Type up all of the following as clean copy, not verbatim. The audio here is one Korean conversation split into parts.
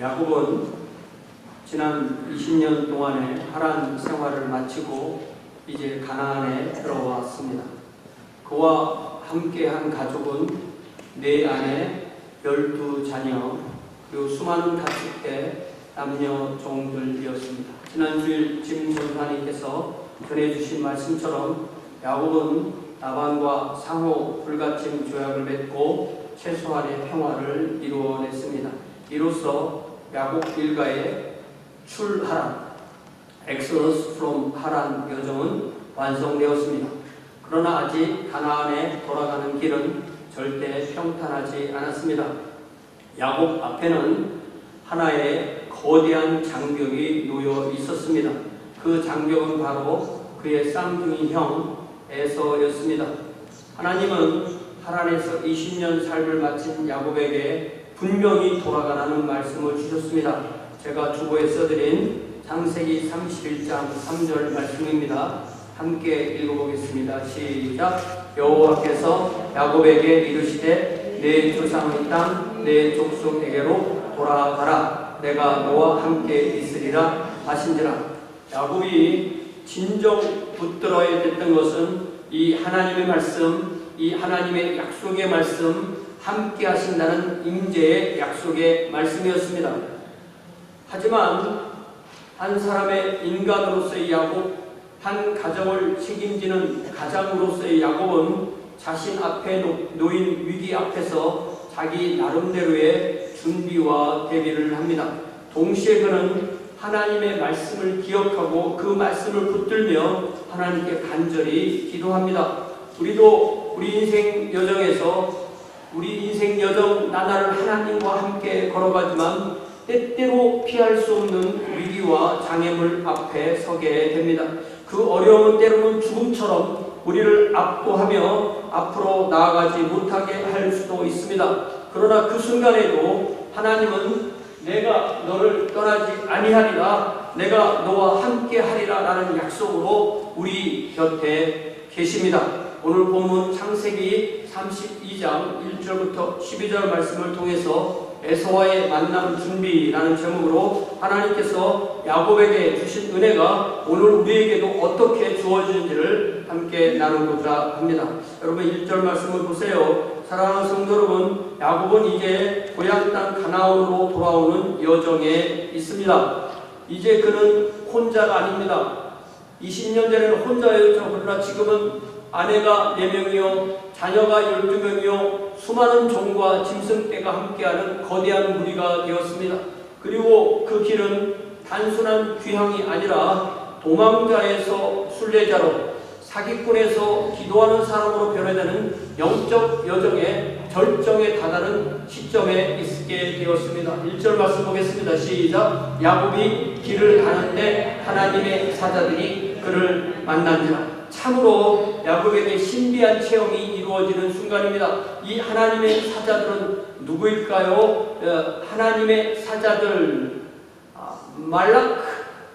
야곱은 지난 20년 동안의 하란 생활을 마치고 이제 가나안에 들어왔습니다. 그와 함께한 가족은 4아내, 12자녀, 그리고 수많은 가축대, 남녀 종들이었습니다. 지난 주일 짐 전사님께서 전해주신 말씀처럼 야곱은 라반과 상호 불가침 조약을 맺고 최소한의 평화를 이루어냈습니다. 이로써 야곱 일가의 출하란, Exodus from 하란 여정은 완성되었습니다. 그러나 아직 가나안에 돌아가는 길은 절대 평탄하지 않았습니다. 야곱 앞에는 하나의 거대한 장벽이 놓여 있었습니다. 그 장벽은 바로 그의 쌍둥이 형 에서였습니다. 하나님은 하란에서 20년 삶을 마친 야곱에게 분명히 돌아가라는 말씀을 주셨습니다. 제가 주보에 써드린 창세기 31장 3절 말씀입니다. 함께 읽어보겠습니다. 시작. 여호와께서 야곱에게 이르시되 내 조상의 땅 내 족속에게로 돌아가라. 내가 너와 함께 있으리라 하신지라. 야곱이 진정 붙들어야 됐던 것은 이 하나님의 말씀, 이 하나님의 약속의 말씀, 함께 하신다는 임재의 약속의 말씀이었습니다. 하지만 한 사람의 인간으로서의 야곱, 한 가정을 책임지는 가장으로서의 야곱은 자신 앞에 놓인 위기 앞에서 자기 나름대로의 준비와 대비를 합니다. 동시에 그는 하나님의 말씀을 기억하고 그 말씀을 붙들며 하나님께 간절히 기도합니다. 우리도 우리 인생 여정에서 우리 인생 여정 나날을 하나님과 함께 걸어가지만 때때로 피할 수 없는 위기와 장애물 앞에 서게 됩니다. 그 어려움은 때로는 죽음처럼 우리를 압도하며 앞으로 나아가지 못하게 할 수도 있습니다. 그러나 그 순간에도 하나님은 내가 너를 떠나지 아니하리라, 내가 너와 함께 하리라 라는 약속으로 우리 곁에 계십니다. 오늘 본문 창세기 32장 1절부터 12절 말씀을 통해서 에서와의 만남 준비라는 제목으로 하나님께서 야곱에게 주신 은혜가 오늘 우리에게도 어떻게 주어지는지를 함께 나누고자 합니다. 여러분 1절 말씀을 보세요. 사랑하는 성도 여러분, 야곱은 이제 고향 땅 가나안으로 돌아오는 여정에 있습니다. 이제 그는 혼자가 아닙니다. 20년 전에는 혼자였죠. 그러나 지금은 아내가 4명이요, 자녀가 12명이요, 수많은 종과 짐승떼가 함께하는 거대한 무리가 되었습니다. 그리고 그 길은 단순한 귀향이 아니라 도망자에서 순례자로, 사기꾼에서 기도하는 사람으로 변해되는 영적 여정의 절정에 다다른 시점에 있게 되었습니다. 1절 말씀 보겠습니다. 시작. 야곱이 길을 가는데 하나님의 사자들이 그를 만난지라. 참으로 야곱에게 신비한 체험이 이루어지는 순간입니다. 이 하나님의 사자들은 누구일까요? 하나님의 사자들, 말라크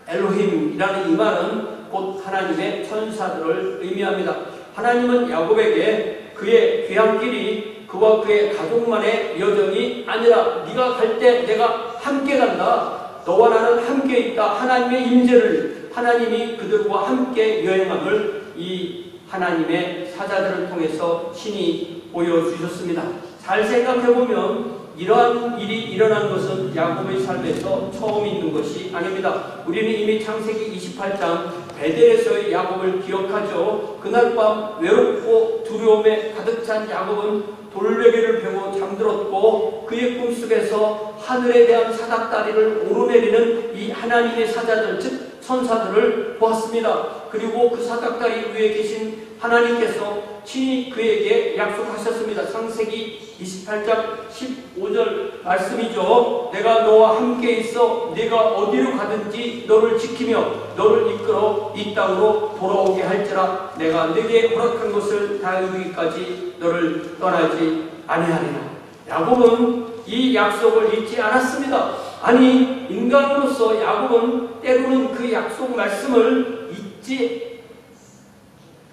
엘로힘이라는 이 말은 곧 하나님의 천사들을 의미합니다. 하나님은 야곱에게 그의 귀향길이 그와 그의 가족만의 여정이 아니라 네가 갈 때 내가 함께 간다, 너와 나는 함께 있다, 하나님의 임재를, 하나님이 그들과 함께 여행함을 이 하나님의 사자들을 통해서 신이 보여주셨습니다. 잘 생각해보면 이러한 일이 일어난 것은 야곱의 삶에서 처음 있는 것이 아닙니다. 우리는 이미 창세기 28장 베델에서의 야곱을 기억하죠. 그날 밤 외롭고 두려움에 가득 찬 야곱은 돌베개를 펴고 잠들었고 그의 꿈속에서 하늘에 대한 사닥다리를 오르내리는 이 하나님의 사자들, 즉 천사들을 보았습니다. 그리고 그 사닥다리 위에 계신 하나님께서 친히 그에게 약속하셨습니다. 창세기 28장 15절 말씀이죠. 내가 너와 함께 있어 네가 어디로 가든지 너를 지키며 너를 이끌어 이 땅으로 돌아오게 할지라. 내가 네게 허락한 것을 다 이루기까지 너를 떠나지 아니하리라. 야곱은 이 약속을 잊지 않았습니다. 아니, 인간으로서 야곱은 때로는 그 약속 말씀을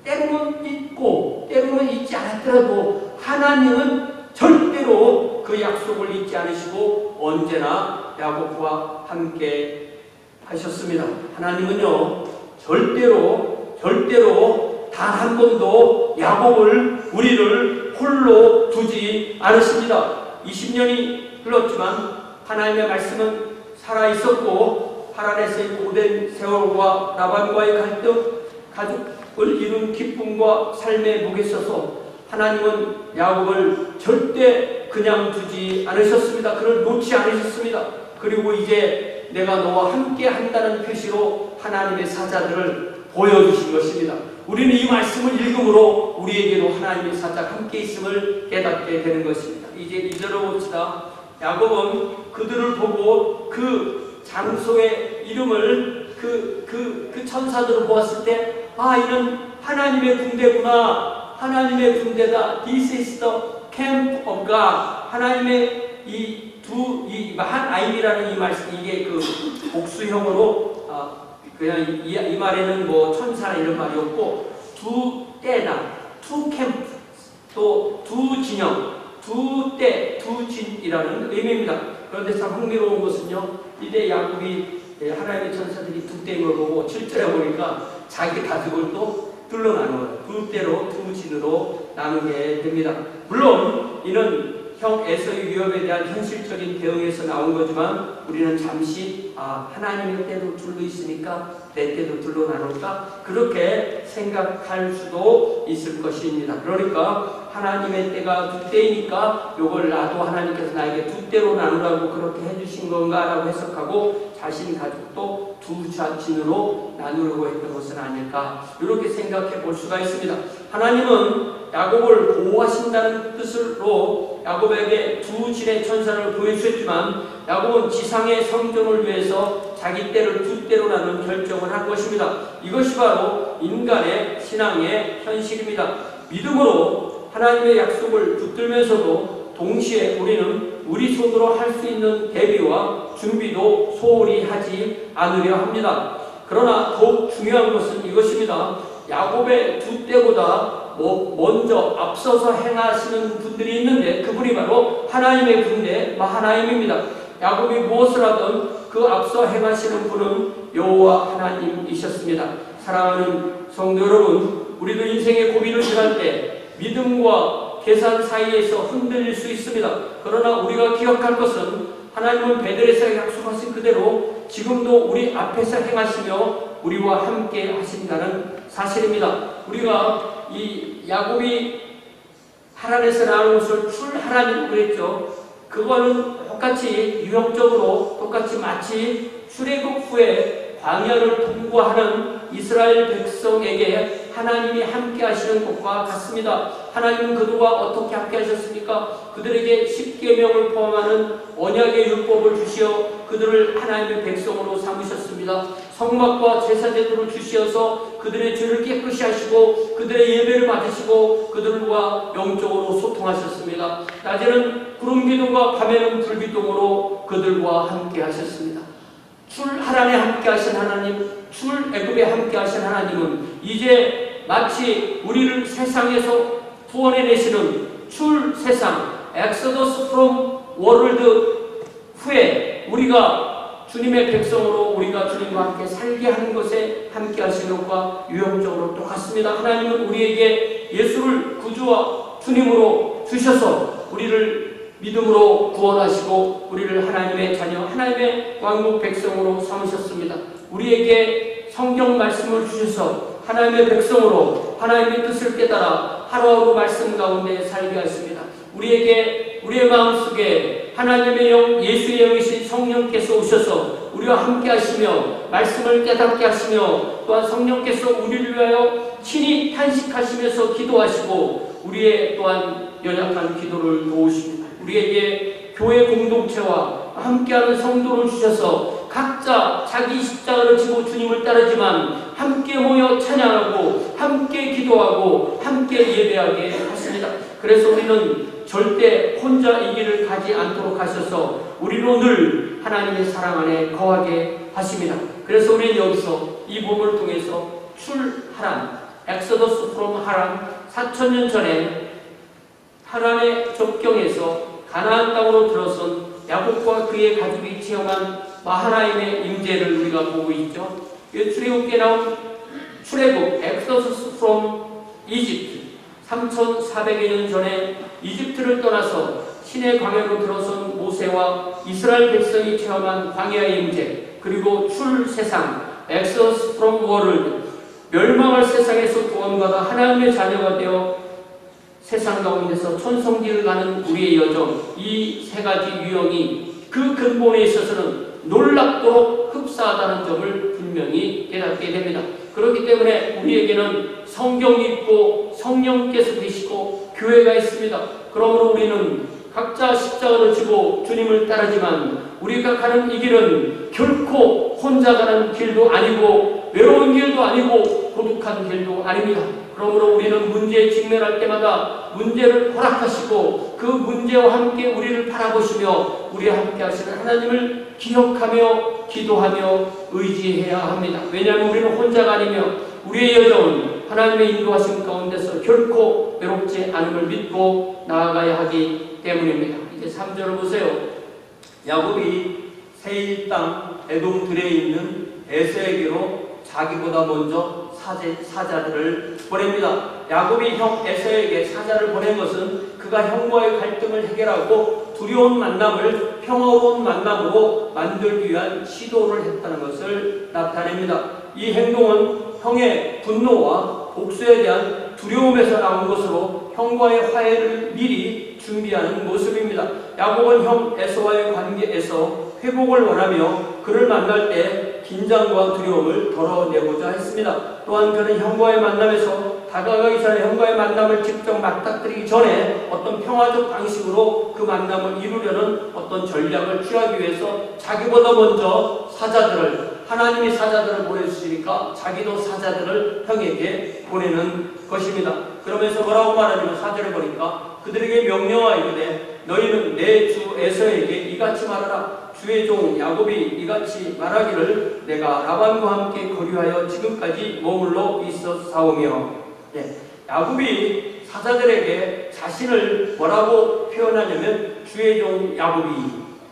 때로는 잊고 때로는 잊지 않았더라도 하나님은 절대로 절대로 그 약속을 잊지 않으시고 언제나 야곱과 함께 하셨습니다. 하나님은요, 절대로 단 한 번도 야곱을, 우리를 홀로 두지 않으십니다. 20년이 흘렀지만 하나님의 말씀은 살아있었고, 하란에서의 고된 세월과 라반과의 갈등, 가족을 이룬 기쁨과 삶의 목에 서서 하나님은 야곱을 절대 그냥 두지 않으셨습니다. 그를 놓지 않으셨습니다. 그리고 이제 내가 너와 함께 한다는 표시로 하나님의 사자들을 보여주신 것입니다. 우리는 이 말씀을 읽음으로 우리에게도 하나님의 사자가 함께 있음을 깨닫게 되는 것입니다. 이제 2절을 봅시다. 야곱은 그들을 보고 그 장소의 이름을 그 천사들을 보았을 때, 아, 이는 하나님의 군대구나. 하나님의 군대다. This is the camp of God. 하나님의 하나임이라는 이 말씀, 이게 그 복수형으로, 그냥 이 말에는 뭐 천사나 이런 말이 없고, 두 때나, two camp, 또 두 진영, 두 때, 두 진이라는 의미입니다. 그런데 참 흥미로운 것은요, 이제 야곱이 하나님의 천사들이 두 때인 걸 보고 7절에 보니까 자기 가족을 또 둘러 나누어요. 두 때로, 두 진으로 나누게 됩니다. 물론 이는 형 에서의 위협에 대한 현실적인 대응에서 나온 거지만, 우리는 잠시 하나님의 때도 둘러 있으니까 내 때도 둘러 나눌까? 그렇게 생각할 수도 있을 것입니다. 그러니까 하나님의 때가 두 때이니까 요걸 나도 하나님께서 나에게 두 때로 나누라고 그렇게 해주신 건가 라고 해석하고, 자신 가족도 두 자친으로 나누려고 했던 것은 아닐까, 이렇게 생각해 볼 수가 있습니다. 하나님은 야곱을 보호하신다는 뜻으로 야곱에게 두 진의 천사를 보여주셨지만, 야곱은 지상의 성전을 위해서 자기 때를 두 때로 나눈 결정을 한 것입니다. 이것이 바로 인간의 신앙의 현실입니다. 믿음으로 하나님의 약속을 붙들면서도 동시에 우리는 우리 손으로 할 수 있는 대비와 준비도 소홀히 하지 않으려 합니다. 그러나 더욱 중요한 것은 이것입니다. 야곱의 두 때보다 먼저 앞서서 행하시는 분들이 있는데, 그분이 바로 하나님의 군대 마하나임입니다. 야곱이 무엇을 하든 그 앞서 행하시는 분은 여호와 하나님이셨습니다. 사랑하는 성도 여러분, 우리도 인생의 고비를 지날 때 믿음과 계산 사이에서 흔들릴 수 있습니다. 그러나 우리가 기억할 것은, 하나님은 베들에서 약속하신 그대로 지금도 우리 앞에서 행하시며 우리와 함께 하신다는 사실입니다. 우리가 이 야곱이 하란에서 나온 것을 출하란이라고 그랬죠. 그거는 똑같이 유형적으로 똑같이 마치 출애굽 후에 광야를 통과하는 이스라엘 백성에게 하나님이 함께 하시는 것과 같습니다. 하나님은 그들과 어떻게 함께 하셨습니까? 그들에게 십계명을 포함하는 언약의 율법을 주시어 그들을 하나님의 백성으로 삼으셨습니다. 성막과 제사제도를 주시어서 그들의 죄를 깨끗이 하시고 그들의 예배를 받으시고 그들과 영적으로 소통하셨습니다. 낮에는 구름기둥과 밤에는 불기둥으로 그들과 함께 하셨습니다. 출하란에 함께 하신 하나님, 출애굽에 함께 하신 하나님은 이제 마치 우리를 세상에서 구원해내시는 출세상, 엑소더스 프롬 월드 후에 우리가 주님의 백성으로 우리가 주님과 함께 살게 하는 것에 함께 하시는 것과 유형적으로 똑같습니다. 하나님은 우리에게 예수를 구주와 주님으로 주셔서 우리를 믿음으로 구원하시고 우리를 하나님의 자녀, 하나님의 왕국 백성으로 삼으셨습니다. 우리에게 성경 말씀을 주셔서 하나님의 백성으로 하나님의 뜻을 깨달아 하루하루 말씀 가운데 살게 하십니다. 우리에게 우리의 마음속에 하나님의 영, 예수의 영이신 성령께서 오셔서 우리와 함께 하시며 말씀을 깨닫게 하시며 또한 성령께서 우리를 위하여 친히 탄식하시면서 기도하시고 우리의 또한 연약한 기도를 도우십니다. 우리에게 교회 공동체와 함께하는 성도를 주셔서 각자 자기 십자가를 지고 주님을 따르지만 함께 모여 찬양하고 함께 기도하고 함께 예배하게 하십니다. 그래서 우리는 절대 혼자 이 길을 가지 않도록 하셔서 우리로 늘 하나님의 사랑 안에 거하게 하십니다. 그래서 우리는 여기서 이 복음을 통해서 출하란, 엑소더스 프롬 하란, 4000년 전에 하란의 접경에서 가나안 땅으로 들어선 야곱과 그의 가족이 체험한 마하나임의 임재를 우리가 보고 있죠. 출애굽기에 나온 출애굽 Exodus from Egypt 3400여 년 전에 이집트를 떠나서 신의 광야로 들어선 모세와 이스라엘 백성이 체험한 광야의 임재, 그리고 출세상 Exodus from World, 멸망할 세상에서 구원받아 하나님의 자녀가 되어 세상 가운데서 천성지를 가는 우리의 여정, 이 세 가지 유형이 그 근본에 있어서는 놀랍도록 흡사하다는 점을 분명히 깨닫게 됩니다. 그렇기 때문에 우리에게는 성경이 있고 성령께서 계시고 교회가 있습니다. 그러므로 우리는 각자 십자가를 지고 주님을 따르지만 우리가 가는 이 길은 결코 혼자 가는 길도 아니고 외로운 길도 아니고 고독한 길도 아닙니다. 그러므로 우리는 문제에 직면할 때마다 문제를 허락하시고 그 문제와 함께 우리를 바라보시며 우리와 함께 하시는 하나님을 기억하며 기도하며 의지해야 합니다. 왜냐하면 우리는 혼자가 아니며 우리의 여정은 하나님의 인도하심 가운데서 결코 외롭지 않음을 믿고 나아가야 하기 때문입니다. 이제 3절을 보세요. 야곱이 세일 땅 에돔들에 있는 에서에게로 자기보다 먼저 사자들을 보냅니다. 야곱이 형 에서에게 사자를 보낸 것은 그가 형과의 갈등을 해결하고 두려운 만남을 평화로운 만남으로 만들기 위한 시도를 했다는 것을 나타냅니다. 이 행동은 형의 분노와 복수에 대한 두려움에서 나온 것으로 형과의 화해를 미리 준비하는 모습입니다. 야곱은 형 에서와의 관계에서 회복을 원하며 그를 만날 때 긴장과 두려움을 덜어내고자 했습니다. 또한 그는 형과의 만남에서 다가가기 전에 형과의 만남을 직접 맞닥뜨리기 전에 어떤 평화적 방식으로 그 만남을 이루려는 어떤 전략을 취하기 위해서 자기보다 먼저 사자들을, 하나님이 사자들을 보내주시니까 자기도 사자들을 형에게 보내는 것입니다. 그러면서 뭐라고 말하냐면 4절에 보니까 그들에게 명령하이르되 너희는 내 주 에서에게 이같이 말하라. 주의 종 야곱이 이같이 말하기를 내가 라반과 함께 거류하여 지금까지 머물러 있었사오며. 야곱이 사자들에게 자신을 뭐라고 표현하냐면 주의 종 야곱이,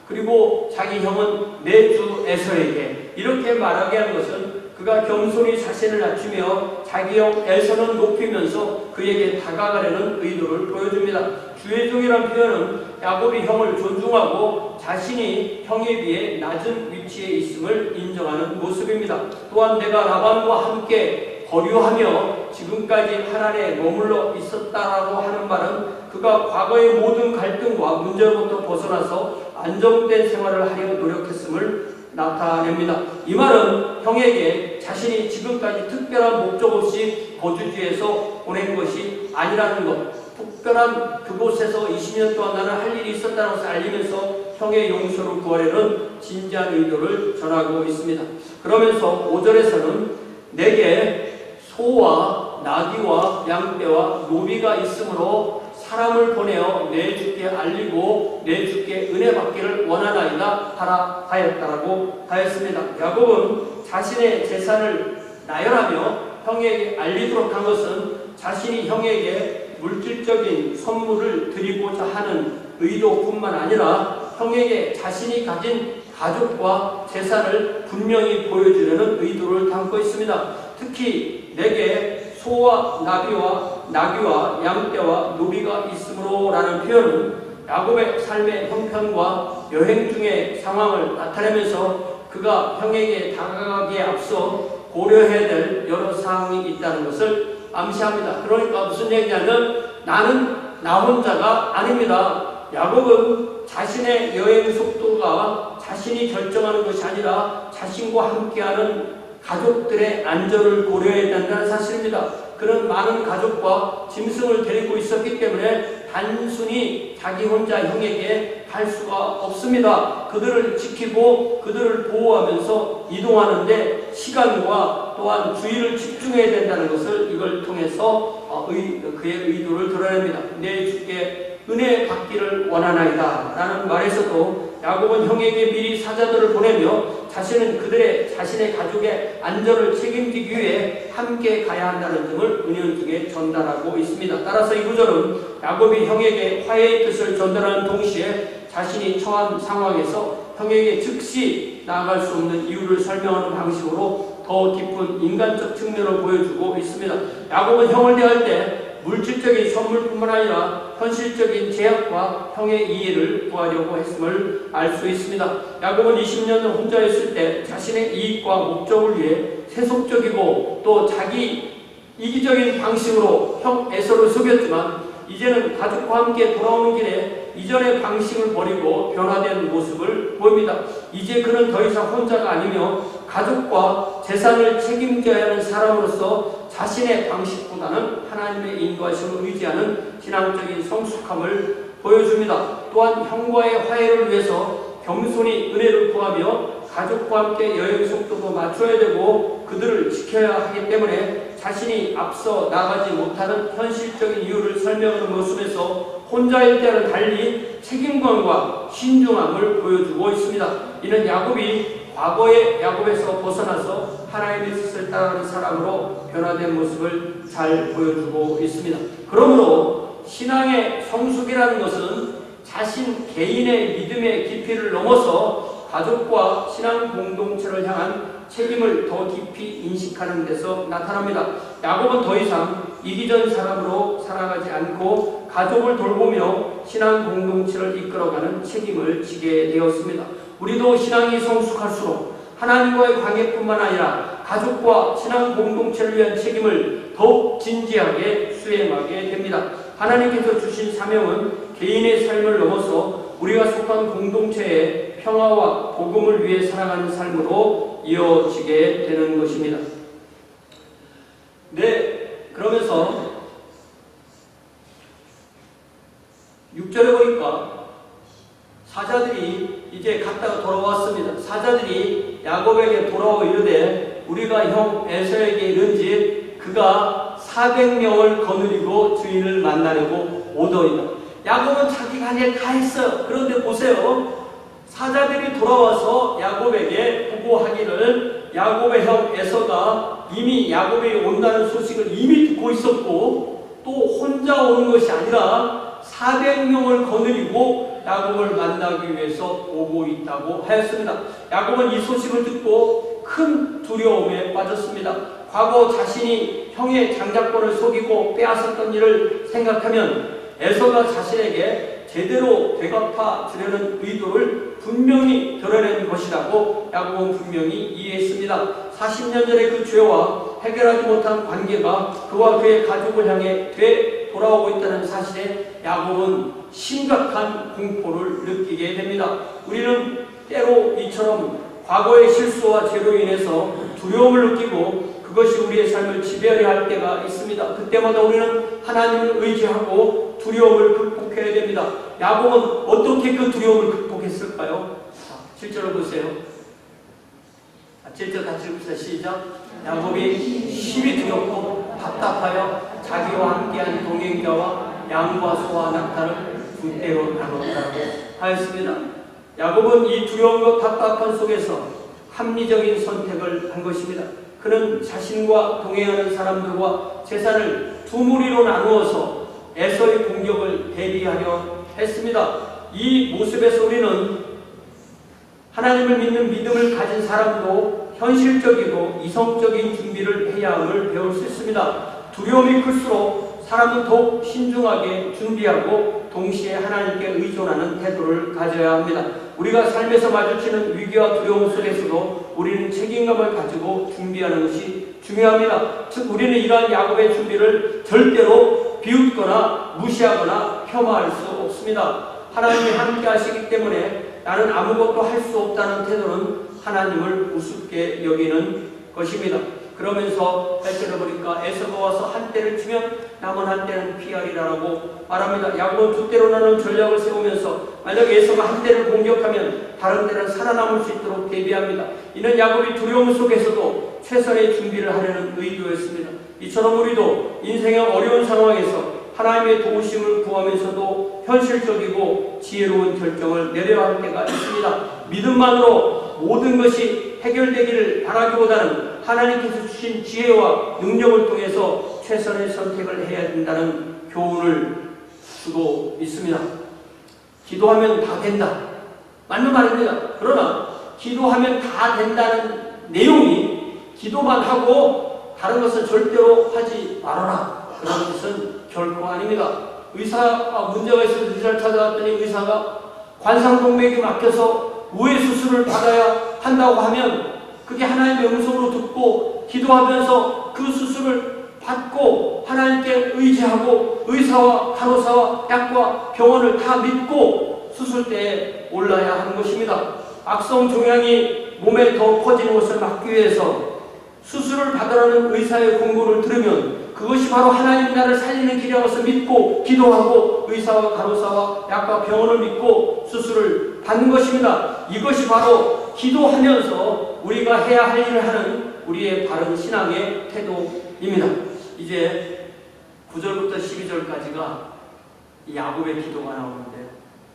그리고 자기 형은 내 주 에서에게 이렇게 말하게 하는 것은 그가 겸손히 자신을 낮추며 자기 형 에서는 높이면서 그에게 다가가려는 의도를 보여줍니다. 주의 종이란 표현은 야곱이 형을 존중하고 자신이 형에 비해 낮은 위치에 있음을 인정하는 모습입니다. 또한 내가 라반과 함께 거류하며 지금까지 하란에 머물러 있었다라고 하는 말은 그가 과거의 모든 갈등과 문제로부터 벗어나서 안정된 생활을 하려 노력했음을 나타냅니다. 이 말은 형에게 자신이 지금까지 특별한 목적 없이 거주지에서 보낸 것이 아니라는 것, 특별한 그곳에서 20년 동안 나는 할 일이 있었다는 것을 알리면서 형의 용서를 구하려는 진지한 의도를 전하고 있습니다. 그러면서 5절에서는 내게 소와 나귀와 양떼와 노비가 있으므로 사람을 보내어 내 주께 알리고 내 주께 은혜 받기를 원하나이다 하라 하였다라고 하였습니다. 야곱은 자신의 재산을 나열하며 형에게 알리도록 한 것은 자신이 형에게 물질적인 선물을 드리고자 하는 의도뿐만 아니라 형에게 자신이 가진 가족과 재산을 분명히 보여주려는 의도를 담고 있습니다. 특히 내게 소와 나귀와 양떼와 노비가 있으므로 라는 표현은 야곱의 삶의 형편과 여행 중의 상황을 나타내면서 그가 형에게 다가가기에 앞서 고려해야 될 여러 사항이 있다는 것을 암시합니다. 그러니까 무슨 얘기냐면 나는 나 혼자가 아닙니다. 야곱은 자신의 여행 속도가 자신이 결정하는 것이 아니라 자신과 함께하는 가족들의 안전을 고려해야 된다는 사실입니다. 그런 많은 가족과 짐승을 데리고 있었기 때문에 단순히 자기 혼자 형에게 갈 수가 없습니다. 그들을 지키고 그들을 보호하면서 이동하는데 시간과 또한 주의를 집중해야 된다는 것을 이걸 통해서 그의 의도를 드러냅니다. 내 주께 은혜 받기를 원하나이다 라는 말에서도 야곱은 형에게 미리 사자들을 보내며 자신은 자신의 가족의 안전을 책임지기 위해 함께 가야 한다는 점을 은연중에 전달하고 있습니다. 따라서 이 구절은 야곱이 형에게 화해의 뜻을 전달하는 동시에 자신이 처한 상황에서 형에게 즉시 나아갈 수 없는 이유를 설명하는 방식으로 더 깊은 인간적 측면을 보여주고 있습니다. 야곱은 형을 대할 때 물질적인 선물뿐만 아니라 현실적인 제약과 형의 이해를 구하려고 했음을 알 수 있습니다. 야곱은 20년 혼자 있을 때 자신의 이익과 목적을 위해 세속적이고 또 자기 이기적인 방식으로 형 에서를 속였지만 이제는 가족과 함께 돌아오는 길에 이전의 방식을 버리고 변화된 모습을 보입니다. 이제 그는 더 이상 혼자가 아니며 가족과 재산을 책임져야 하는 사람으로서 자신의 방식보다는 하나님의 인도하심을 의지하는 신앙적인 성숙함을 보여줍니다. 또한 형과의 화해를 위해서 겸손히 은혜를 구하며 가족과 함께 여행 속도도 맞춰야 되고 그들을 지켜야 하기 때문에 자신이 앞서 나가지 못하는 현실적인 이유를 설명하는 모습에서 혼자일 때는 달리 책임감과 신중함을 보여주고 있습니다. 이는 야곱이 과거의 야곱에서 벗어나서 하나님의 뜻을 따르는 사람으로 변화된 모습을 잘 보여주고 있습니다. 그러므로 신앙의 성숙이라는 것은 자신 개인의 믿음의 깊이를 넘어서 가족과 신앙 공동체를 향한 책임을 더 깊이 인식하는 데서 나타납니다. 야곱은 더 이상 이기적인 사람으로 살아가지 않고 가족을 돌보며 신앙 공동체를 이끌어가는 책임을 지게 되었습니다. 우리도 신앙이 성숙할수록 하나님과의 관계뿐만 아니라 가족과 신앙 공동체를 위한 책임을 더욱 진지하게 수행하게 됩니다. 하나님께서 주신 사명은 개인의 삶을 넘어서 우리가 속한 공동체의 평화와 복음을 위해 살아가는 삶으로 이어지게 되는 것입니다. 네, 그러면서 6절에 보니까 사자들이 이제 갔다가 돌아왔습니다. 사자들이 야곱에게 돌아와 이르되 우리가 형 에서에게 이른지 그가 400명을 거느리고 주인을 만나려고 오더이다. 야곱은 자기가 할 일 다 했어요. 그런데 보세요. 사자들이 돌아와서 야곱에게 보고하기를 야곱의 형 에서가 이미 야곱이 온다는 소식을 이미 듣고 있었고 또 혼자 오는 것이 아니라 400명을 거느리고 야곱을 만나기 위해서 오고 있다고 하였습니다. 야곱은 이 소식을 듣고 큰 두려움에 빠졌습니다. 과거 자신이 형의 장자권을 속이고 빼앗았던 일을 생각하면 에서가 자신에게 제대로 되갚아 주려는 의도를 분명히 드러낸 것이라고 야곱은 분명히 이해했습니다. 40년 전의 그 죄와 해결하지 못한 관계가 그와 그의 가족을 향해 돌아오고 있다는 사실에 야곱은 심각한 공포를 느끼게 됩니다. 우리는 때로 이처럼 과거의 실수와 죄로 인해서 두려움을 느끼고 그것이 우리의 삶을 지배하려 할 때가 있습니다. 그때마다 우리는 하나님을 의지하고 두려움을 극복해야 됩니다. 야곱은 어떻게 그 두려움을 극복했을까요? 7절을 보세요. 7절 같이 읽읍시다. 시작. 야곱이 심히 두렵고 답답하여 자기와 함께한 동행자와 양과 소와 낙타를 두 떼로 나눴다고 하였습니다. 야곱은 이 두려움과 답답한 속에서 합리적인 선택을 한 것입니다. 그는 자신과 동행하는 사람들과 재산을 두 무리로 나누어서 에서의 공격을 대비하려 했습니다. 이 모습에서 우리는 하나님을 믿는 믿음을 가진 사람도 현실적이고 이성적인 준비를 해야 함을 배울 수 있습니다. 두려움이 클수록 사람은 더욱 신중하게 준비하고 동시에 하나님께 의존하는 태도를 가져야 합니다. 우리가 삶에서 마주치는 위기와 두려움 속에서도 우리는 책임감을 가지고 준비하는 것이 중요합니다. 즉 우리는 이러한 야곱의 준비를 절대로 비웃거나 무시하거나 폄하할 수 없습니다. 하나님이 함께 하시기 때문에 나는 아무것도 할 수 없다는 태도는 하나님을 우습게 여기는 것입니다. 그러면서 8절에 보니까 에서가 와서 한 대를 치면 남은 한 대는 피하리라고 말합니다. 야곱은 두 대로 나눈 전략을 세우면서 만약 에서가 한 대를 공격하면 다른 대는 살아남을 수 있도록 대비합니다. 이는 야곱이 두려움 속에서도 최선의 준비를 하려는 의도였습니다. 이처럼 우리도 인생의 어려운 상황에서 하나님의 도우심을 구하면서도 현실적이고 지혜로운 결정을 내려야 할 때가 있습니다. 믿음만으로 모든 것이 해결되기를 바라기보다는 하나님께서 주신 지혜와 능력을 통해서 최선의 선택을 해야 된다는 교훈을 주고 있습니다. 기도하면 다 된다. 맞는 말입니다. 그러나 기도하면 다 된다는 내용이 기도만 하고 다른 것은 절대로 하지 말아라. 그런 것은 결코 아닙니다. 의사가 문제가 있어서 의사를 찾아갔더니 의사가 관상동맥이 막혀서 우회 수술을 받아야 한다고 하면 그게 하나님의 음성으로 듣고 기도하면서 그 수술을 받고 하나님께 의지하고 의사와 간호사와 약과 병원을 다 믿고 수술대에 올라야 하는 것입니다. 악성 종양이 몸에 더 퍼지는 것을 막기 위해서 수술을 받으라는 의사의 공고를 들으면 그것이 바로 하나님이 나를 살리는 길이라고 해서 믿고 기도하고 의사와 간호사와 약과 병원을 믿고 수술을 받는 것입니다. 이것이 바로 기도하면서 우리가 해야 할 일을 하는 우리의 바른 신앙의 태도입니다. 이제 9절부터 12절까지가 야곱의 기도가 나오는데요.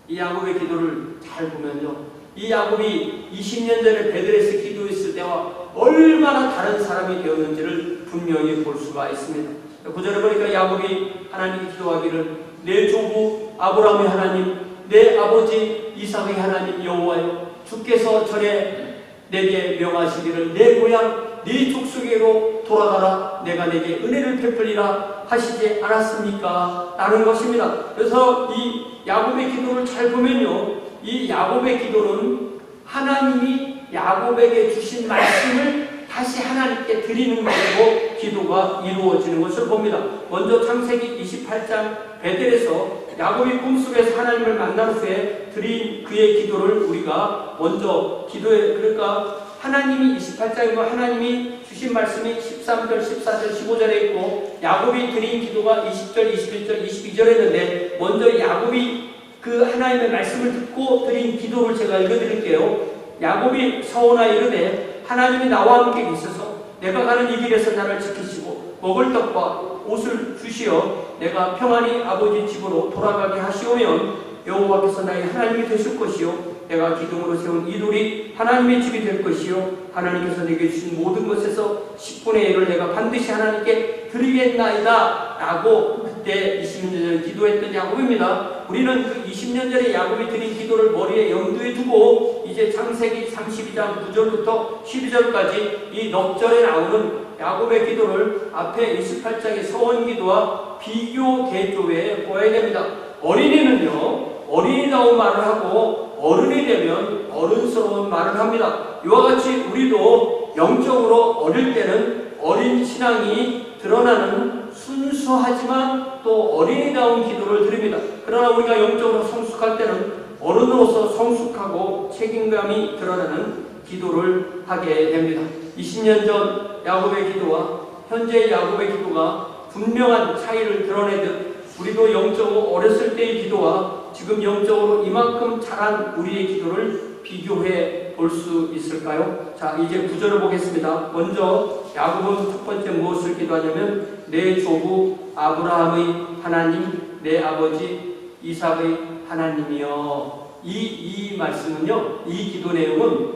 이 야곱의 기도를 잘 보면요. 이 야곱이 20년 전에 베들에서 기도했을 때와 얼마나 다른 사람이 되었는지를 분명히 볼 수가 있습니다. 9절에 보니까 야곱이 하나님께 기도하기를 내 조부 아브라함의 하나님, 내 아버지 이삭의 하나님 여호와여, 주께서 전에 내게 명하시기를 내 고향 네 족속에로 돌아가라, 내가 내게 은혜를 베풀리라 하시지 않았습니까? 라는 것입니다. 그래서 이 야곱의 기도를 잘 보면요, 이 야곱의 기도는 하나님이 야곱에게 주신 말씀을 다시 하나님께 드리는 것으로 기도가 이루어지는 것을 봅니다. 먼저 창세기 28장 베델에서 야곱이 꿈속에서 하나님을 만난 후에 드린 그의 기도를 우리가 먼저 기도해. 그러니까 하나님이 28장이고 하나님이 주신 말씀이 13절, 14절, 15절에 있고 야곱이 드린 기도가 20절, 21절, 22절에 있는데 먼저 야곱이 그 하나님의 말씀을 듣고 드린 기도를 제가 읽어드릴게요. 야곱이 서원하여 이르되 하나님이 나와 함께 계셔서 내가 가는 이 길에서 나를 지키시고 먹을 떡과 옷을 주시어 내가 평안히 아버지 집으로 돌아가게 하시오면 여호와께서 나의 하나님이 되실 것이요 내가 기둥으로 세운 이 돌이 하나님의 집이 될 것이요 하나님께서 내게 주신 모든 것에서 10분의 1을 내가 반드시 하나님께 드리겠나이다 라고 그때 20년 전에 기도했던 야곱입니다. 우리는 그 20년 전에 야곱이 드린 기도를 머리에 염두에 두고 이제 창세기 32장 9절부터 12절까지 이 넉 절에 나오는 야곱의 기도를 앞에 28장의 서원기도와 비교 대조해 보아야 됩니다. 어린이는요, 어린이다운 말을 하고 어른이 되면 어른스러운 말을 합니다. 이와 같이 우리도 영적으로 어릴 때는 어린 신앙이 드러나는 순수하지만 또 어린이다운 기도를 드립니다. 그러나 우리가 영적으로 성숙할 때는 어른으로서 성숙하고 책임감이 드러나는 기도를 하게 됩니다. 20년 전 야곱의 기도와 현재 야곱의 기도가 분명한 차이를 드러내듯 우리도 영적으로 어렸을 때의 기도와 지금 영적으로 이만큼 자란 우리의 기도를 비교해 볼 수 있을까요? 자, 이제 9절을 보겠습니다. 먼저 야곱은 첫 번째 무엇을 기도하냐면 내 조부 아브라함의 하나님, 내 아버지 이삭의 하나님이여. 이 말씀은요, 이 기도 내용은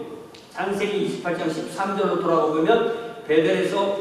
창세기 28장 13절로 돌아가 보면 베델에서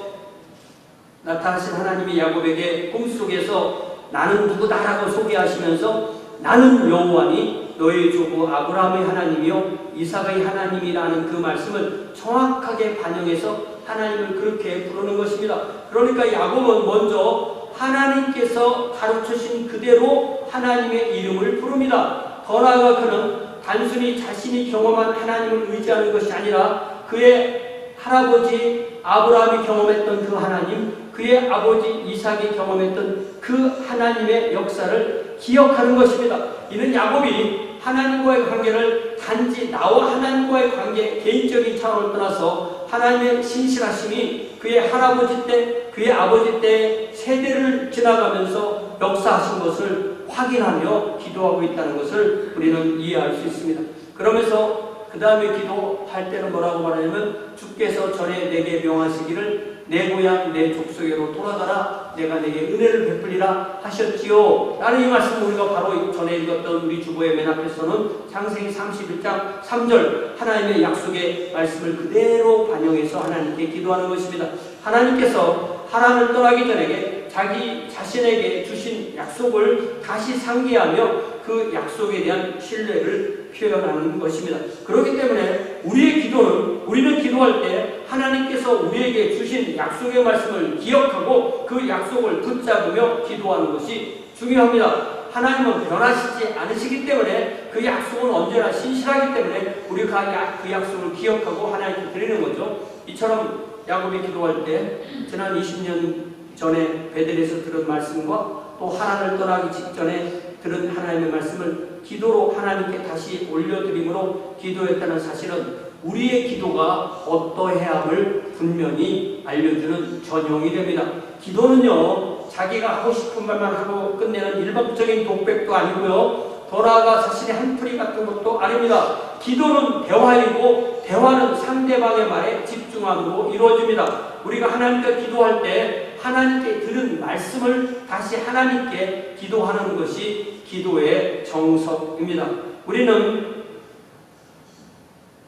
나타나신 하나님이 야곱에게 꿈속에서 나는 누구다라고 소개하시면서 나는 여호와니 너의 조부 아브라함의 하나님이요 이삭의 하나님이라는 그 말씀을 정확하게 반영해서 하나님을 그렇게 부르는 것입니다. 그러니까 야곱은 먼저 하나님께서 가르쳐신 그대로 하나님의 이름을 부릅니다. 더 나아가 그는 단순히 자신이 경험한 하나님을 의지하는 것이 아니라 그의 할아버지 아브라함이 경험했던 그 하나님, 그의 아버지 이삭이 경험했던 그 하나님의 역사를 기억하는 것입니다. 이는 야곱이 하나님과의 관계를 단지 나와 하나님과의 관계, 개인적인 차원을 떠나서 하나님의 신실하심이 그의 할아버지 때, 그의 아버지 때 세대를 지나가면서 역사하신 것을 확인하며 기도하고 있다는 것을 우리는 이해할 수 있습니다. 그러면서 그 다음에 기도할 때는 뭐라고 말하냐면 주께서 전에 내게 명하시기를 내 고향 내 족속에로 돌아가라. 내가 내게 은혜를 베풀리라 하셨지요. 라는 이 말씀 우리가 바로 전에 읽었던 우리 주보의 맨 앞에서는 창세기 31장 3절 하나님의 약속의 말씀을 그대로 반영해서 하나님께 기도하는 것입니다. 하나님께서 하란을 떠나기 전에 자기 자신에게 주신 약속을 다시 상기하며 그 약속에 대한 신뢰를 표현하는 것입니다. 그렇기 때문에 우리는 기도할 때 하나님께서 우리에게 주신 약속의 말씀을 기억하고 그 약속을 붙잡으며 기도하는 것이 중요합니다. 하나님은 변하시지 않으시기 때문에 그 약속은 언제나 신실하기 때문에 우리가 그 약속을 기억하고 하나님께 드리는 거죠. 이처럼 야곱이 기도할 때 지난 20년 전에 베델에서 들은 말씀과 또 하란을 떠나기 직전에 들은 하나님의 말씀을 기도로 하나님께 다시 올려드림으로 기도했다는 사실은 우리의 기도가 어떠해야 함을 분명히 알려주는 전형이 됩니다. 기도는요, 자기가 하고 싶은 말만 하고 끝내는 일방적인 독백도 아니고요, 더 나아가 자신의 한풀이 같은 것도 아닙니다. 기도는 대화이고 대화는 상대방의 말에 집중함으로 이루어집니다. 우리가 하나님께 기도할 때 하나님께 들은 말씀을 다시 하나님께 기도하는 것이 기도의 정석입니다. 우리는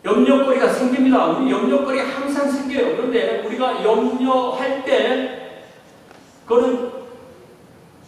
염려거리가 생깁니다. 우리 염려거리가 항상 생겨요. 그런데 우리가 염려할 때 그거는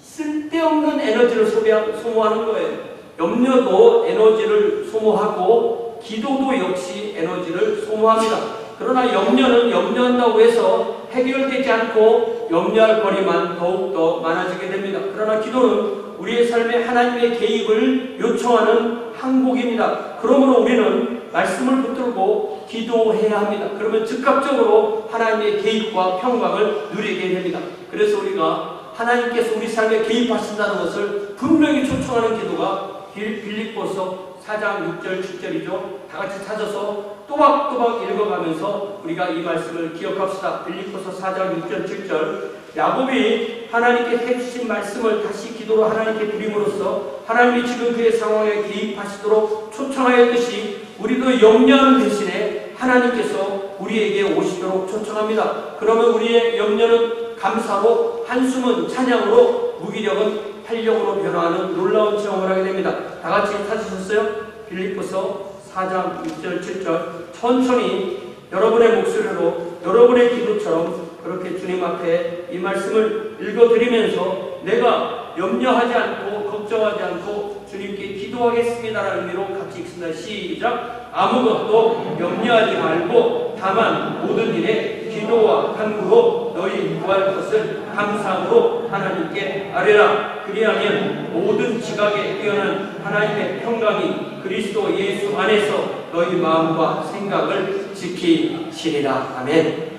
쓸데없는 에너지를 소모하는 거예요. 염려도 에너지를 소모하고 기도도 역시 에너지를 소모합니다. 그러나 염려는 염려한다고 해서 해결되지 않고 염려할 거리만 더욱더 많아지게 됩니다. 그러나 기도는 우리의 삶에 하나님의 개입을 요청하는 항복입니다. 그러므로 우리는 말씀을 붙들고 기도해야 합니다. 그러면 즉각적으로 하나님의 개입과 평강을 누리게 됩니다. 그래서 우리가 하나님께서 우리 삶에 개입하신다는 것을 분명히 초청하는 기도가 빌립보서 4장 6절 7절이죠. 다 같이 찾아서 또박또박 읽어가면서 우리가 이 말씀을 기억합시다. 빌립보서 4장 6절 7절. 야곱이 하나님께 해주신 말씀을 다시 기도로 하나님께 드림으로써 하나님이 지금 그의 상황에 개입하시도록 초청하였듯이 우리도 염려하는 대신에 하나님께서 우리에게 오시도록 초청합니다. 그러면 우리의 염려는 감사로, 한숨은 찬양으로, 무기력은 활력으로 변화하는 놀라운 체험을 하게 됩니다. 다 같이 찾으셨어요? 빌립보서 4장 6절 7절. 천천히 여러분의 목소리로 여러분의 기도처럼 그렇게 주님 앞에 이 말씀을 읽어드리면서 내가 염려하지 않고 걱정하지 않고 주님께 기도하겠습니다라는 의미로 같이 읽습니다. 시작. 아무것도 염려하지 말고 다만 모든 일에 기도와 간구로 너희 구할 것을 감사함으로 하나님께 아뢰라. 그리하면 모든 지각에 뛰어난 하나님의 평강이 그리스도 예수 안에서 너희 마음과 생각을 지키시리라. 아멘.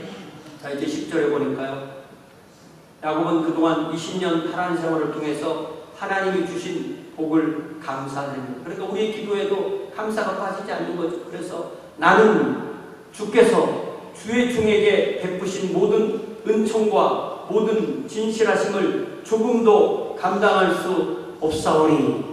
자, 이제 10절에 보니까요, 야곱은 그동안 20년 하란 생활을 통해서 하나님이 주신 복을 감사드립니다. 그러니까 우리의 기도에도 감사가 빠지지 않는 거죠. 그래서 나는 주께서 주의 종에게 베푸신 모든 은총과 모든 진실하심을 조금도 감당할 수 없사오니,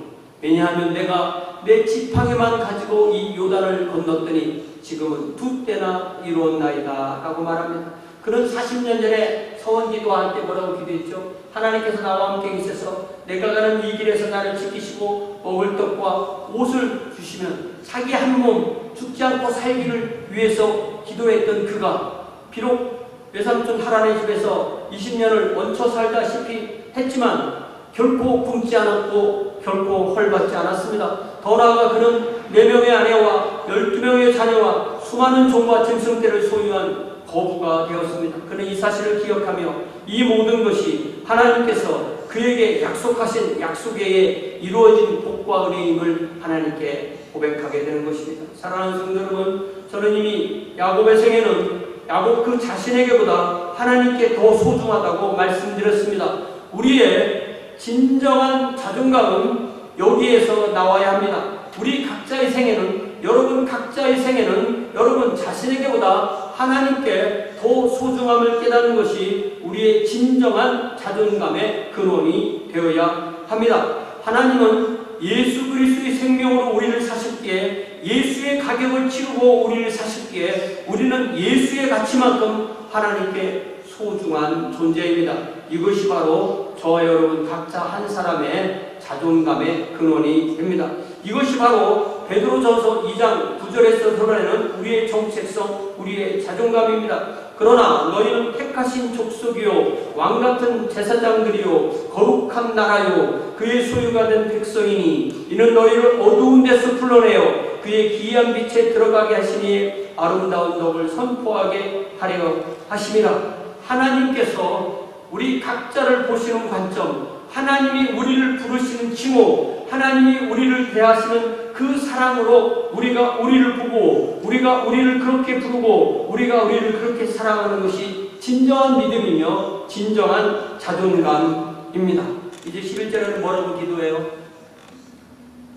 왜냐하면 내가 내 지팡이만 가지고 이 요단을 건넜더니 지금은 2때나 이루었나이다 라고 말합니다. 그는 40년 전에 서원기도할 때 뭐라고 기도했죠? 하나님께서 나와 함께 계셔서 내가 가는 이 길에서 나를 지키시고 먹을 떡과 옷을 주시면 자기 한 몸 죽지 않고 살기를 위해서 기도했던 그가 비록 외삼촌 하란의 집에서 20년을 얹혀 살다시피 했지만 결코 굶지 않았고 결코 헐받지 않았습니다. 더 나아가 그는 4명의 아내와 12명의 자녀와 수많은 종과 짐승떼를 소유한 거부가 되었습니다. 그는 이 사실을 기억하며 이 모든 것이 하나님께서 그에게 약속하신 약속에 이루어진 복과 은혜임을 하나님께 고백하게 되는 것입니다. 사랑하는 성도 여러분, 저는 이미 야곱의 생애는 야곱 그 자신에게보다 하나님께 더 소중하다고 말씀드렸습니다. 우리의 진정한 자존감은 여기에서 나와야 합니다. 우리 각자의 생애는, 여러분 각자의 생애는 여러분 자신에게보다 하나님께 더 소중함을 깨닫는 것이 우리의 진정한 자존감의 근원이 되어야 합니다. 하나님은 예수 그리스도의 생명으로 우리를 사셨기에, 예수의 가격을 치르고 우리를 사셨기에 우리는 예수의 가치만큼 하나님께 소중한 존재입니다. 이것이 바로 저와 여러분 각자 한 사람의 자존감의 근원이 됩니다. 이것이 바로 베드로전서 2장 9절에서 드러내는 우리의 정체성, 우리의 자존감입니다. 그러나 너희는 택하신 족속이요 왕같은 제사장들이요 거룩한 나라요 그의 소유가 된 백성이니 이는 너희를 어두운 데서 불러내어 그의 기이한 빛에 들어가게 하시니 아름다운 덕을 선포하게 하려 하심이라. 하나님께서 우리 각자를 보시는 관점, 하나님이 우리를 부르시는 칭호, 하나님이 우리를 대하시는 그 사랑으로 우리가 우리를 보고 우리가 우리를 그렇게 부르고 우리가 우리를 그렇게 사랑하는 것이 진정한 믿음이며 진정한 자존감입니다. 이제 11절에는 뭐라고 기도해요?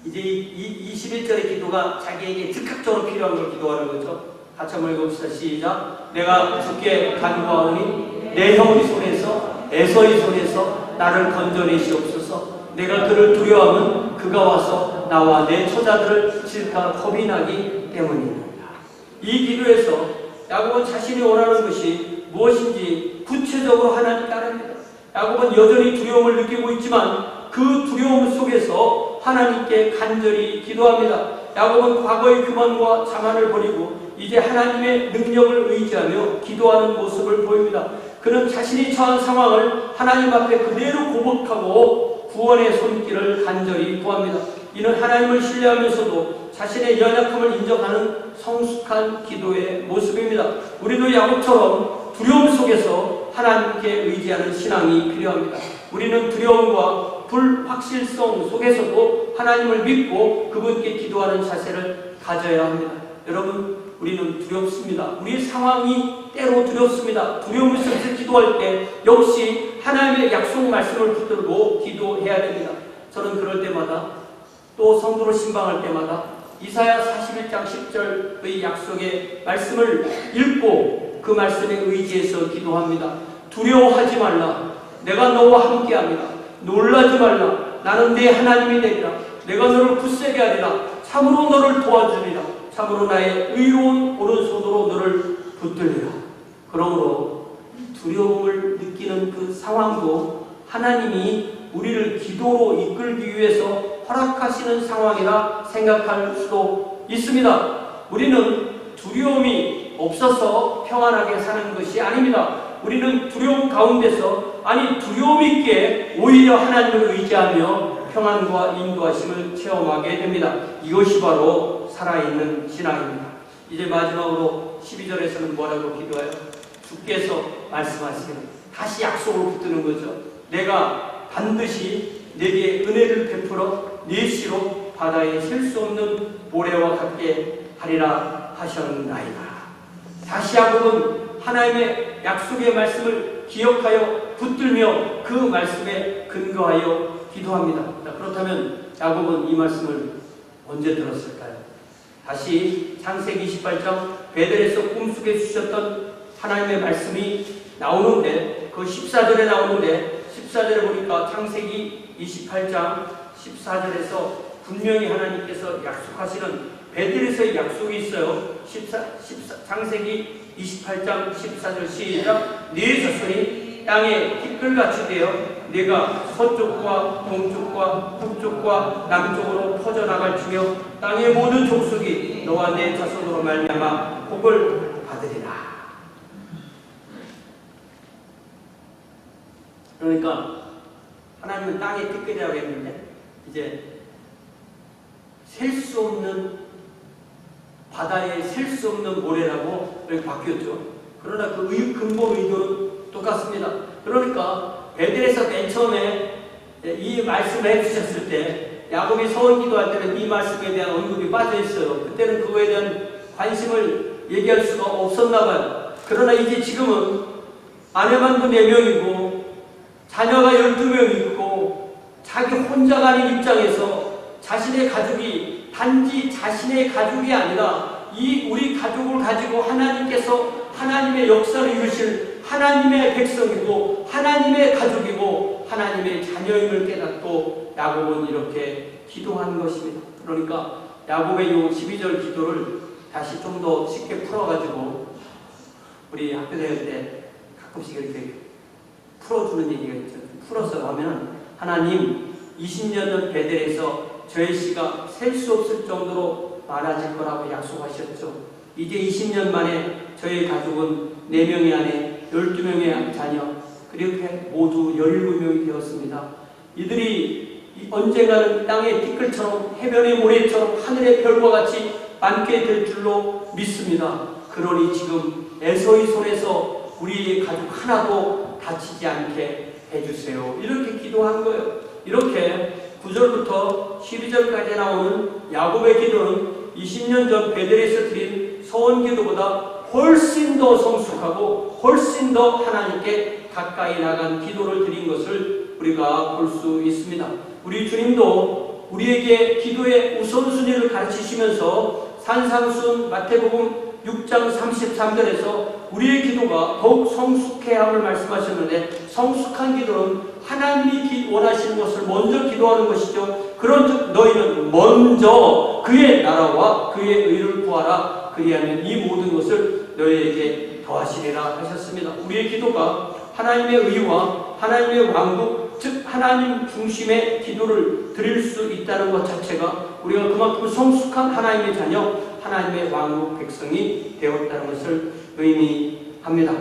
이제 이 11절의 기도가 자기에게 즉각적으로 필요한 걸 기도하는 거죠. 같이 한번 읽어봅시다. 시작. 내가 주께 간구하오니 내 형의 손에서 에서의 손에서 나를 건져내시옵소서. 내가 그를 두려워하면 그가 와서 나와 내 처자들을 질까 겁이 나기 때문입니다. 이 기도에서 야곱은 자신이 원하는 것이 무엇인지 구체적으로 하나님께 아랍니다. 야곱은 여전히 두려움을 느끼고 있지만 그 두려움 속에서 하나님께 간절히 기도합니다. 야곱은 과거의 교만과 자만을 버리고 이제 하나님의 능력을 의지하며 기도하는 모습을 보입니다. 그는 자신이 처한 상황을 하나님 앞에 그대로 고백하고 구원의 손길을 간절히 구합니다. 이는 하나님을 신뢰하면서도 자신의 연약함을 인정하는 성숙한 기도의 모습입니다. 우리도 야곱처럼 두려움 속에서 하나님께 의지하는 신앙이 필요합니다. 우리는 두려움과 불확실성 속에서도 하나님을 믿고 그분께 기도하는 자세를 가져야 합니다. 여러분, 우리는 두렵습니다. 우리 상황이 때로 두렵습니다. 두려움을 속에서 기도할 때 역시 하나님의 약속 말씀을 붙들고 기도해야 됩니다. 저는 그럴 때마다 또 성도를 신방할 때마다 이사야 41장 10절의 약속의 말씀을 읽고 그 말씀에 의지해서 기도합니다. 두려워하지 말라. 내가 너와 함께합니다. 놀라지 말라. 나는 네 하나님이 되리라. 내가 너를 굳세게 하리라. 참으로 너를 도와주리라. 참으로 나의 의로운 오른손으로 너를 붙들리라. 그러므로 두려움을 느끼는 그 상황도 하나님이 우리를 기도로 이끌기 위해서 허락하시는 상황이라 생각할 수도 있습니다. 우리는 두려움이 없어서 평안하게 사는 것이 아닙니다. 우리는 두려움 가운데서 두려움 있게 오히려 하나님을 의지하며 평안과 인도하심을 체험하게 됩니다. 이것이 바로 살아있는 신앙입니다. 이제 마지막으로 12절에서는 뭐라고 기도해요? 주께서 말씀하시는 다시 약속을 붙드는 거죠. 내가 반드시 내게 은혜를 베풀어 네 시로 바다에 셀 수 없는 모래와 같게 하리라 하셨나이다. 다시 야곱은 하나님의 약속의 말씀을 기억하여 붙들며 그 말씀에 근거하여 기도합니다. 그렇다면 야곱은 이 말씀을 언제 들었을까요? 다시 창세기 28장 베델에서 꿈속에 주셨던 하나님의 말씀이 나오는데 그 14절에 나오는데 14절에 보니까 창세기 28장 14절에서 분명히 하나님께서 약속하시는 베델에서의 약속이 있어요. 창세기 28장 14절 시작. 네 자손이 땅에 티끌같이 되어 네가 서쪽과 동쪽과 북쪽과 남쪽으로 퍼져나갈지며 땅의 모든 족속이 너와 내 자손으로 말미암아 복을 받으리라. 그러니까 하나님은 땅의 티끌이라고 했는데 이제 셀 수 없는 바다에 셀 수 없는 모래라고 이렇게 바뀌었죠. 그러나 그 근본 의도는 똑같습니다. 그러니까 베델에서 맨 처음에 이 말씀을 해주셨을 때 야곱이 서원 기도할 때는 이 말씀에 대한 언급이 빠져있어요. 그때는 그거에 대한 관심을 얘기할 수가 없었나 봐요. 그러나 이제 지금은 아내만도 4명이고 자녀가 12명 있고 자기 혼자가 아닌 입장에서 자신의 가족이 단지 자신의 가족이 아니라 이 우리 가족을 가지고 하나님께서 하나님의 역사를 이루실 하나님의 백성이고 하나님의 가족이고 하나님의 자녀임을 깨닫고 야곱은 이렇게 기도한 것입니다. 그러니까 야곱의 이 12절 기도를 다시 좀 더 쉽게 풀어가지고 우리 학교 다닐 때 가끔씩 이렇게 풀어주는 얘기가 있죠. 풀어서 하면 하나님 20년 전 베델에서 저의 씨가 셀 수 없을 정도로 많아질 거라고 약속하셨죠. 이제 20년 만에 저희 가족은 4명의 아내, 12명의 자녀, 그렇게 모두 17명이 되었습니다. 이들이 언젠가는 땅의 티끌처럼 해변의 모래처럼 하늘의 별과 같이 많게 될 줄로 믿습니다. 그러니 지금 에서의 손에서 우리 가족 하나도 다치지 않게 해주세요. 이렇게 기도한 거예요. 이렇게 9절부터 12절까지 나오는 야곱의 기도는 20년 전 베델에서 드린 서원 기도보다 훨씬 더 성숙하고 훨씬 더 하나님께 가까이 나간 기도를 드린 것을 우리가 볼 수 있습니다. 우리 주님도 우리에게 기도의 우선순위를 가르치시면서 산상순 마태복음 6장 33절에서 우리의 기도가 더욱 성숙해야 함을 말씀하셨는데, 성숙한 기도는 하나님이 원하시는 것을 먼저 기도하는 것이죠. 그런즉 너희는 먼저 그의 나라와 그의 의를 구하라. 그리하면 이 모든 것을 너희에게 더하시리라 하셨습니다. 우리의 기도가 하나님의 의와 하나님의 왕국, 즉 하나님 중심의 기도를 드릴 수 있다는 것 자체가 우리가 그만큼 성숙한 하나님의 자녀, 하나님의 왕국 백성이 되었다는 것을 의미합니다.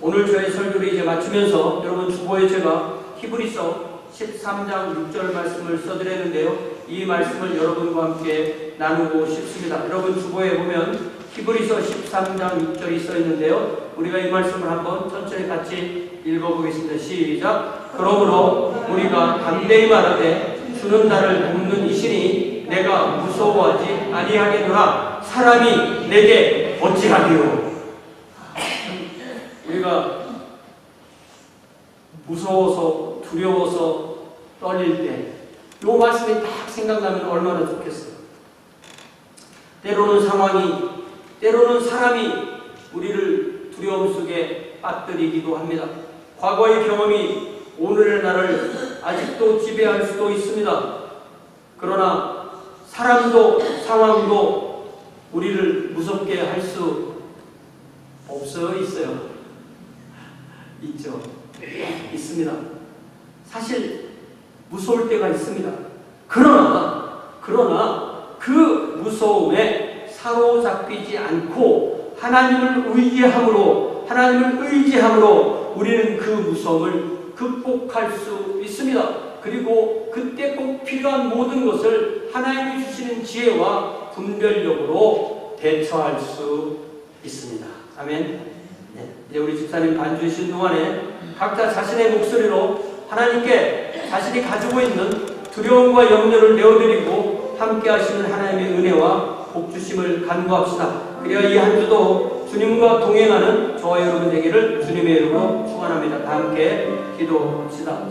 오늘 저의 설교를 이제 마치면서 여러분 주보에 제가 히브리서 13장 6절 말씀을 써드렸는데요. 이 말씀을 여러분과 함께 나누고 싶습니다. 여러분 주보에 보면 히브리서 13장 6절이 써 있는데요. 우리가 이 말씀을 한번 천천히 같이 읽어보겠습니다. 시작. 그러므로 우리가 담대히 말하되 주는 나를 돕는 이시니 내가 무서워하지 아니하겠노라. 사람이 내게 어찌하리요. 우리가 무서워서 두려워서 떨릴 때 이 말씀이 딱 생각나면 얼마나 좋겠어요. 때로는 상황이, 때로는 사람이 우리를 두려움 속에 빠뜨리기도 합니다. 과거의 경험이 오늘의 나를 아직도 지배할 수도 있습니다. 그러나 사람도 상황도 우리를 무섭게 할 수 있어요. 있죠. 있습니다. 사실 무서울 때가 있습니다. 그러나 그 무서움에 사로잡히지 않고 하나님을 의지함으로 우리는 그 무서움을 극복할 수 있습니다. 그리고 그때 꼭 필요한 모든 것을 하나님이 주시는 지혜와 분별력으로 대처할 수 있습니다. 아멘. 네. 이제 우리 집사님 반주해 주신 동안에 각자 자신의 목소리로 하나님께 자신이 가지고 있는 두려움과 염려를 내어드리고 함께 하시는 하나님의 은혜와 복주심을 간구합시다. 그래야 이 한 주도 주님과 동행하는 저와 여러분 되기를 주님의 이름으로 축원합니다. 다 함께 기도합시다.